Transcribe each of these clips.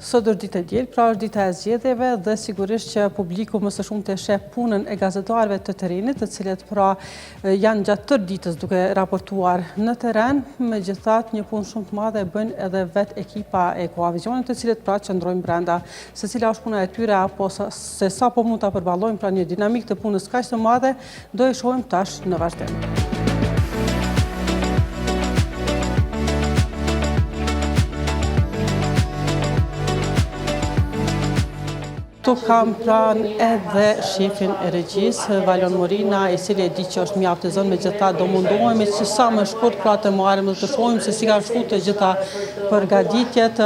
Sot është ditë e diel, pra është dita e zgjedhjeve dhe sigurisht që publiku më së shumti e sheh punën e gazetarëve të terrenit, të cilët pra janë gjatë tërë ditës duke raportuar në terren. Megjithatë, një punë shumë të madhe e bën edhe vetë ekipa e Koavizionit, të cilët pra qëndrojnë brenda. Se cila është puna e tyre apo se sa po mund ta përballojnë pra një dinamikë të punës kaq të madhe, do e shohim tash në vazhdim. Tu kam pranë edhe shefin e regjisë, Valon Morina, i cili e di që është mjaft e zënë, megjithatë do mundohemi që sa më shkurt pra të marrim dhe të shohim se si kanë shkuar të gjitha përgatitjet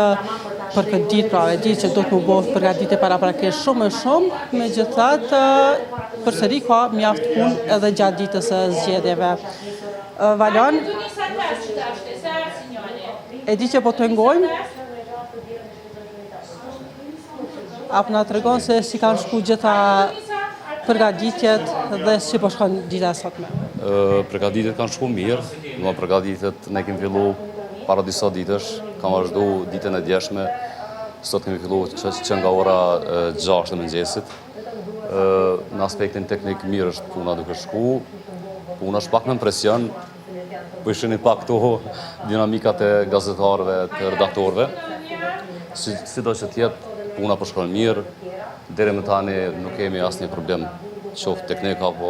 për këtë ditë, pra e di që do të më bëhet përgatitje paraprakisht shumë e shumë, megjithatë përsëri ka mjaft punë edhe gjatë ditës së zgjedhjeve. Valon, e di që po të ngojmë. Apo na tregon se si kanë shku gjitha përgatitjet dhe si po shkon dita e sotme? Përgatitjet kanë shku mirë, përgatitjet ne kemi fillu para disa ditësh, kam vazhdu ditën e djeshme, sot kemi fillu që nga ora 6 të mëngjesit. Në aspektin teknik mirë është puna duke shku, puna është pak me impresion, po ishini pak këto dinamikat e gazetarëve, të redaktorëve, si do që tjetë, puna po shkon mirë, deri më tani nuk kemi asnjë problem, qoftë teknik apo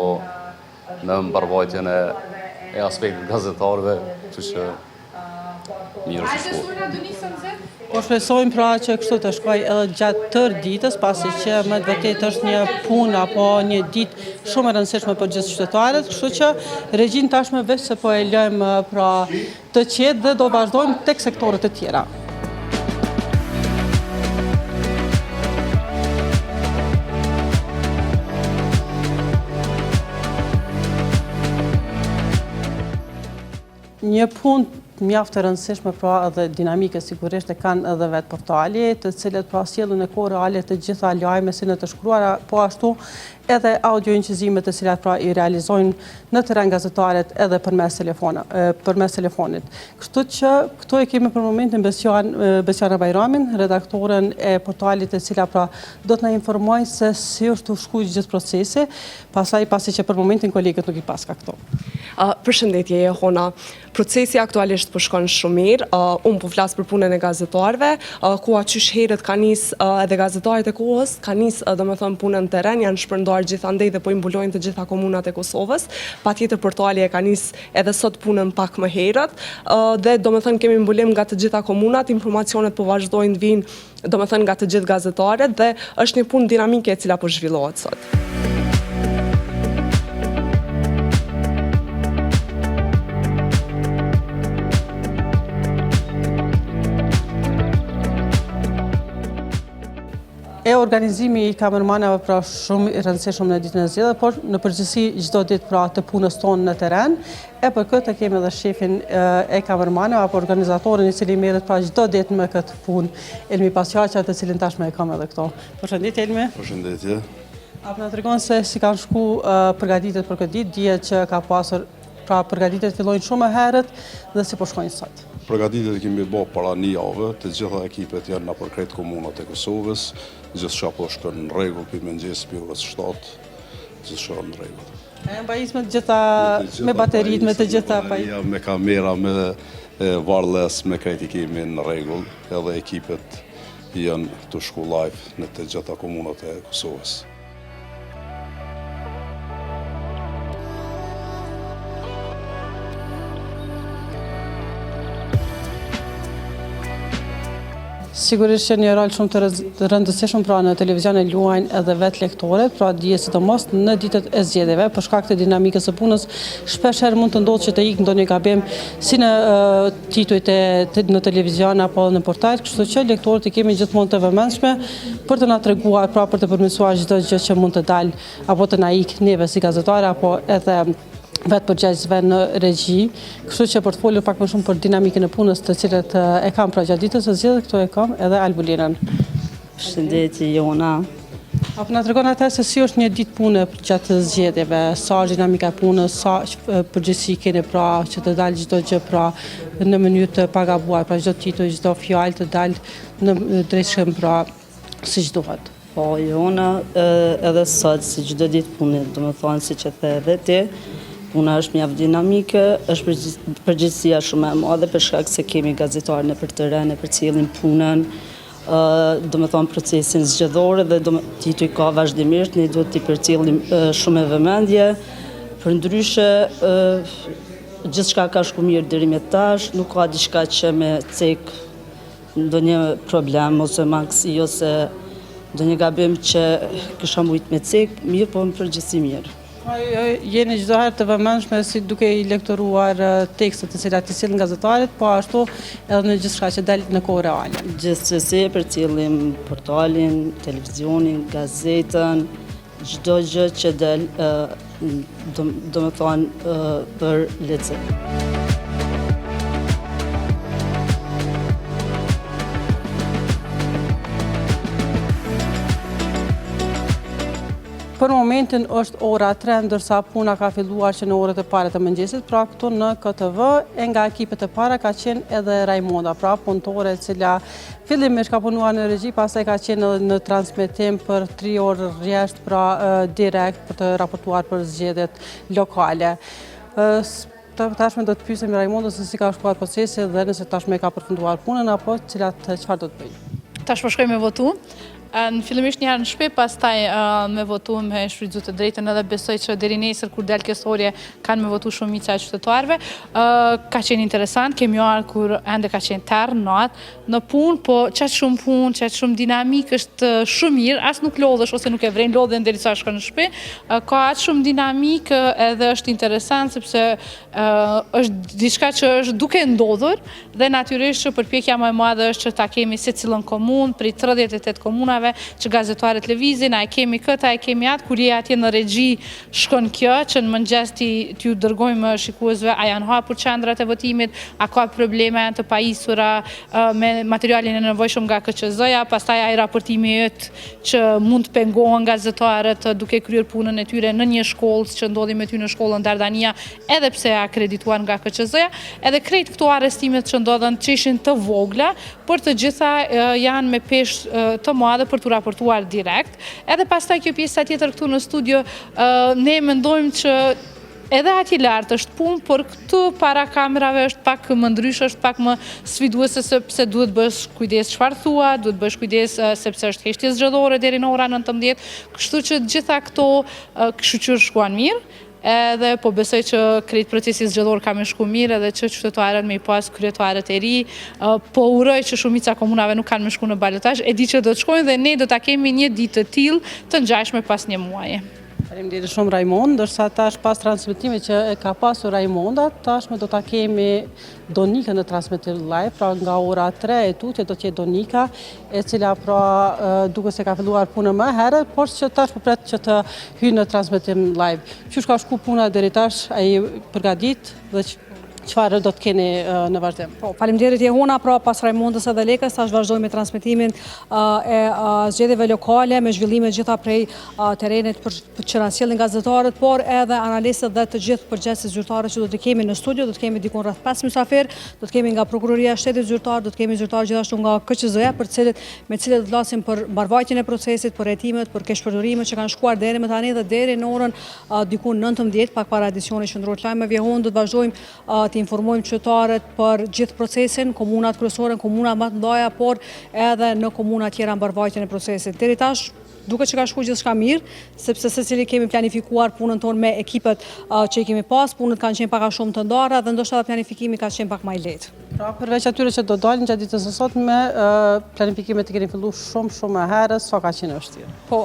në mbarvajtjen e aspektit gazetarëve, kështu që mirë është shkuar. Po shpresojmë pra që kështu të shkojë edhe gjatë tërë ditës, pasi që me të vërtetë është një punë apo një ditë shumë e rëndësishme për gjithë qytetarët, kështu që regjin tashmë veç se po e lëmë pra të qetë dhe do vazhdojmë tek sektorët e tjera. Një punë mjaft e rëndësishme pra edhe dinamike sigurisht e kanë edhe vetë portali, të cilët pra sjellin në kohë reale të gjitha lajme si në të shkruara, po ashtu edhe audio incizimet të cilat pra i realizojnë në terren gazetarët edhe përmes telefonit. Kështu që këtu e kemi për momentin Besiana Bajramin, redaktorën e portalit e cila pra do të na informojë se si është të shkuar gjithë procesi, pasi që për momentin kolegët nuk i paska këto. Përshëndetje Jehona. Procesi aktualisht po shkon shumë mirë. Unë po flas për punën e gazetarëve, ku qysh herët ka nis edhe gazetarët e kohës, ka nis domethënë punën në terren, janë shpërndarë gjithandej dhe po i mbulojnë të gjitha komunat e Kosovës. Patjetër portali e ka nis edhe sot punën pak më herët, dhe domethënë kemi mbulim nga të gjitha komunat, informacionet po vazhdojnë vinë domethënë nga të gjithë gazetarët dhe është një punë dinamike e cila po zhvillohet sot. Organizimi i kamermanave pra shumë i rëndësishëm në ditën e zgjedhjeve, por në përgjithësi çdo ditë pra të punës tonë në terren. E për këtë kemi edhe shefin e kamermanave apo organizatorin i cili merret pra çdo ditë me këtë punë, Elmi Pasqaqa, të cilin tashmë e kam edhe këto. Përshëndetje Elmi. Përshëndetje. Apo na tregon se si kanë shkuar përgatitjet për këtë ditë, dihet që ka pasur pra përgatitjet fillojnë shumë herët dhe si po shkojnë sot. Përgatitjet kemi bërë para një javë, të gjitha ekipet janë në përkrejt komunat e Kosovës, gjithçka po shkon në rregull, për mëngjes për orës 7, gjithçka në rregull. Mbajismet gjitha me bateritë, me të gjitha me kamera, me wireless, me krejt i kemi në rregull, edhe ekipet janë të shku live në të gjitha komunat e Kosovës. Sigurisht që një rol shumë të rëndësishëm pra në televizion e luajnë edhe vetë lektorët, pra dihet sidomos në ditët e zgjedhjeve, për shkak të dinamikës së punës, shpeshherë mund të ndodhë që të ikë ndonjë gabim si në titujt në televizion apo në portal, kështu që lektorët i kemi gjithmonë të vëmendshme për të na treguar, pra për të përmirësuar çdo gjë që mund të dalë apo të na ikë neve si gazetarë apo edhe vetë përgjegjësve në regji, kështu që për të folur pak më shumë për dinamikën e punës të cilët e kam pra gjatë ditës së zgjedhjeve, këto e kam edhe Albulinën. Përshëndetje Jona. Apo na tregon atë se si është një ditë pune gjatë zgjedhjeve, sa dinamika e punës, sa përgjegjësi keni pra që të dalë çdo gjë pra në mënyrë të pagabuar, pra çdo titull, çdo fjalë të dalë në drejtshëm pra siç duhet. Po, jona edhe sot, si çdo ditë pune, do më thonë si që the edhe ti, puna është mjaft dinamike, është përgjegjësia shumë e madhe për shkak se kemi gazetarë në për teren, për cilin punën, do më thonë procesin zgjedhore dhe tituj ka vazhdimisht, ne duhet t'i përcjellim shumë e vëmendje, për ndryshe gjithçka ka shku mirë deri me tash, nuk ka diçka që me cek ndonjë problem ose mangësi ose ndonjë gabim që kisha mujt me cek, mirë po më përgjithësi mirë. Jeni çdo herë të vëmendshme si duke i lektoruar tekstet të cilat i sillen gazetarët, po ashtu edhe në gjithçka që del në kohë reale. Gjithsesi përcjellim portalin, televizionin, gazetën, çdo gjë që del, do më thonë për lexim. Për momentin është ora 3, ndërsa puna ka filluar që në orët e para të mëngjesit, pra këtu në KTV, e nga ekipet e para ka qenë edhe Raimonda, pra punëtore e cila fillimisht ka punuar në regji, pastaj ka qenë edhe në transmetim për 3 orë rresht, pra direkt për të raportuar për zgjedhjet lokale. Tashme do të pyesim Raimondën se si ka shkuar procesi dhe nëse tashme ka përfunduar punën apo çfarë do të bëjë. Tash po shkoj me votu. Në fillimisht një herë në shtëpi, pastaj me votu me shfrytzu të drejtën edhe besoj që deri nesër kur del kësorje kanë me votu shumica e qytetarëve. Ka qenë interesant, kemi arë kur ende ka qenë terë, natë, në punë, po qatë shumë dinamik është shumë mirë, as nuk lodhësh ose nuk e vrejnë lodhen deri sa shkon në shtëpi. Ka atë shumë dinamik edhe është interesant sepse është diçka që është duke ndodhur dhe natyrisht që përpjekja më e madhe është që ta kemi secilën komunë, prej 38 komunave që gazetarët lëvizin, a e kemi këtë, a e kemi atë, kur je atje në regji shkon kjo, që në mëngjes t'ju dërgojmë shikuesve, a janë hapur qendrat e votimit, a ka probleme janë të pajisura me materialin e nevojshëm nga KQZ-ja, pastaj ai raportimi yt që mund të pengohen gazetarët duke kryer punën e tyre në një shkollë që ndodhi me ty në shkollën Dardania, edhe pse akredituar nga KQZ-ja, edhe krejt këto arrestimet që ndodhen që ishin të vogla, por të gjitha janë me peshë të madhe për të raportuar direkt. Edhe pastaj kjo pjesa tjetër këtu në studio, ne mendojmë që edhe ati lartë është punë, por këtu para kamerave është pak më ndryshë, është pak më sfiduese sepse duhet bësh kujdes çfarë thua, duhet bësh kujdes sepse është heshtje zgjedhore deri në ora 19, kështu që gjitha këto kështu shkuan mirë. Edhe po besoj që krejt procesi zgjedhor ka me shku mirë edhe që qytetarët me i pas kryetarët e ri, po uroj që shumica komunave nuk kanë me shku në balotazh, e di që do të shkojnë dhe ne do ta kemi një ditë të tillë të ngjashme pas një muaji. Faleminderit shumë Raimond, ndërsa tash pas transmetimit që e ka pasur Raimonda, tashme do ta kemi Donika në transmetim live, pra nga ora 3 e tutje do të jetë Donika, e cila pra duke se ka filluar punën më herët, por që tash po pret që të hyjë në transmetim live. Qysh ka shku puna deri tash, ai përgatit dhe çfarë do të keni në vazhdim? Po, faleminderit Jehona, pra pas Raimondës edhe Lekës, tash vazhdojmë me transmetimin e zgjedhjeve lokale, me zhvillime gjitha prej terenit që na sjellin gazetarët, por edhe analistët dhe të gjithë përgjithësisht zyrtarët që do të kemi në studio, do të kemi dikon rreth 5 mysafir, do të kemi nga Prokuroria e Shtetit zyrtar, do të kemi zyrtar gjithashtu nga KQZ-ja, me cilët do të flasim për mbarvajtjen e procesit, për hetimet, për keqpërdorimet që kanë shkuar deri më tani dhe deri në orën diku 19, pak para edicionit qendror të lajmeve Jehon, do të vazhdojmë të informojmë qytetarët për gjithë procesin, komunat kryesore, komunat më të mëdha, por edhe në komuna tjera mbarvajtjen e procesit. Deri tash duke që ka shku gjithçka mirë, sepse secili kemi planifikuar punën tonë me ekipet që i kemi pas, punët kanë qenë pak a shumë të ndara dhe ndoshta edhe planifikimi ka qenë pak më i lehtë. Pra përveç atyre që do dalin gjatë ditës së sotme, planifikimet i keni filluar shumë më herët, sa ka qenë vështirë? Po,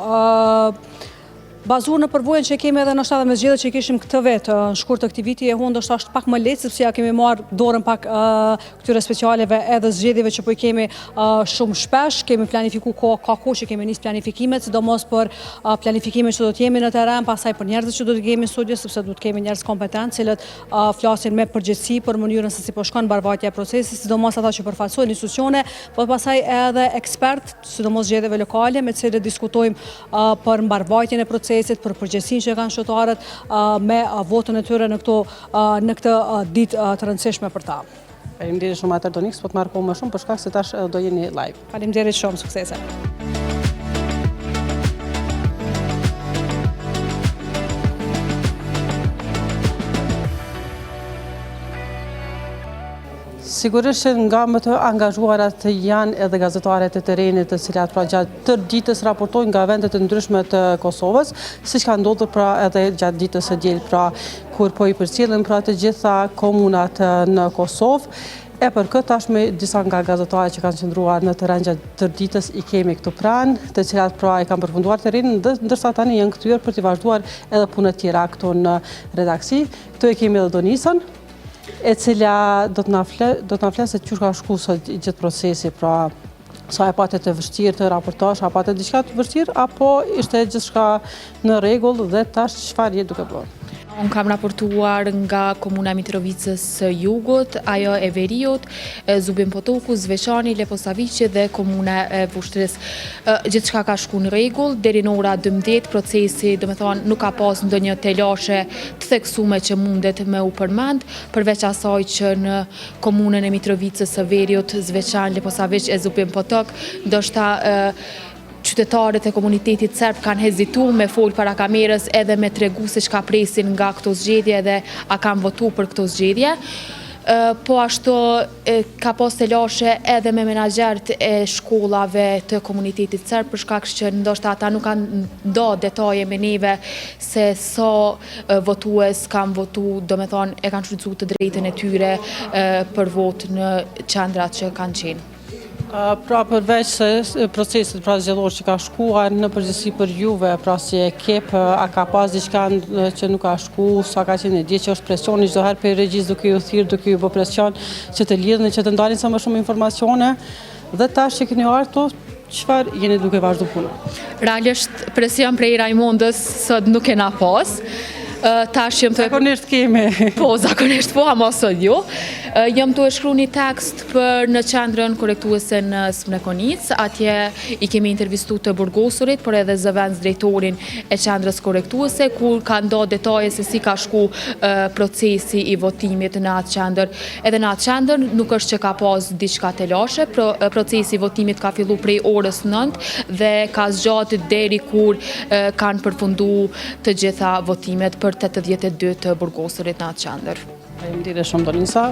Bazuar në përvojën që kemi edhe nështë edhe me zgjedhjet që kishim këtë vetë, në shkurt të këtij viti e hunë është pak më lehtë sepse ja kemi marrë dorën pak këtyre specialeve edhe zgjedhjeve që po i kemi shumë shpesh, kemi planifikuar ka kohë që kemi nisë planifikimet, sidomos për planifikimet që do të jemi në terren, pastaj për njerëzit që do të kemi në studio, sepse do të kemi njerëz kompetent, cilët flasin me përgjegjësi për mënyrën se si po shkon mbarvajtja e procesit, sidomos ata që përfaqësojnë institucione, po pastaj edhe ekspert, sidomos zgjedhjeve lokale, me të cilët diskutojmë për mbarvajtjen e procesit, për përgjegjësinë që kanë qytetarët me votën e tyre në këtë ditë të rëndësishme për ta. Faleminderit shumë atër Donix, po të marrë kohë më shumë për shkak se tash do jeni live. Faleminderit shumë, suksese. Sigurisht që nga më të angazhuarat janë edhe gazetarët e terrenit, të cilat pra gjatë tërë ditës raportojnë nga vendet e ndryshme të Kosovës, siç ka ndodhur pra edhe gjatë ditës së diel, pra kur po i përcjellen pra të gjitha komunat në Kosovë. E për këtë tashmë disa nga gazetarët që kanë qëndruar në terren gjatë tërë ditës i kemi këtu pranë, të cilat pra i kanë përfunduar terrenin, ndërsa tani janë kthyer për të vazhduar edhe punët tjera këtu në redaksi. Këtu e kemi edhe Donisën, e cila do të na flasë se çu ka shku sot gjithë procesi, pra sa e patet të vështirë të raportosh, a patet diçka të vështirë, apo ishte gjithçka në rregull dhe tash çfarë je duke bërë? Unë kam raportuar nga komuna Mitrovicës Jugut, ajo e Veriut, Zubin Potoku, Zveçani, Leposaviqi dhe komuna e Vushtrës. Gjithçka ka shku në rregull, deri në ora 12 procesi, do të thonë, nuk ka pas ndonjë telashe të theksuar që mundet me u përmend, përveç asaj që në komunën e Mitrovicës së Veriut, Zveçan, Leposaviq e Zubin Potok, ndoshta qytetarët e komunitetit serb kanë hezituar me fol para kamerës edhe me tregu se çka presin nga këto zgjedhje dhe a kanë votuar për këto zgjedhje. Po ashtu ka pas telashe edhe me menaxherët e shkollave të komunitetit serb për shkak që ndoshta ata nuk kanë ndo detaje me neve se sa votues kanë votuar, domethënë e kanë shfrytzuar të drejtën e tyre për votë në qendrat që kanë qenë. Pra përveç se procesit pra zgjedhor që ka shkuar në përgjithësi për juve, pra si ekip, a ka pas diçka që nuk ka shku, sa ka qenë dje që është presioni çdo herë për regjis duke ju thirrë, duke ju bë presion që të lidhen, që të ndalin sa më shumë informacione, dhe tash që keni ardhur, çfarë jeni duke vazhduar punën? Realisht presion prej Raimondës sot nuk kena pas. Tash jam të zakonisht kemi. Po, zakonisht po, ama sot jo. Jam të shkruar një tekst për në qendrën korrektuese në Smrekonic, atje i kemi intervistuar të burgosurit, por edhe zëvendës drejtorin e qendrës korrektuese, kur ka ndo detaje se si ka shku procesi i votimit në atë qendër. Edhe në atë qendër nuk është që ka pas diçka telashe, procesi i votimit ka fillu prej orës 9 dhe ka zgjatë deri kur kanë përfundu të gjitha votimet për 82 të burgosurit në atë qendër. Faleminderit shumë Donisa.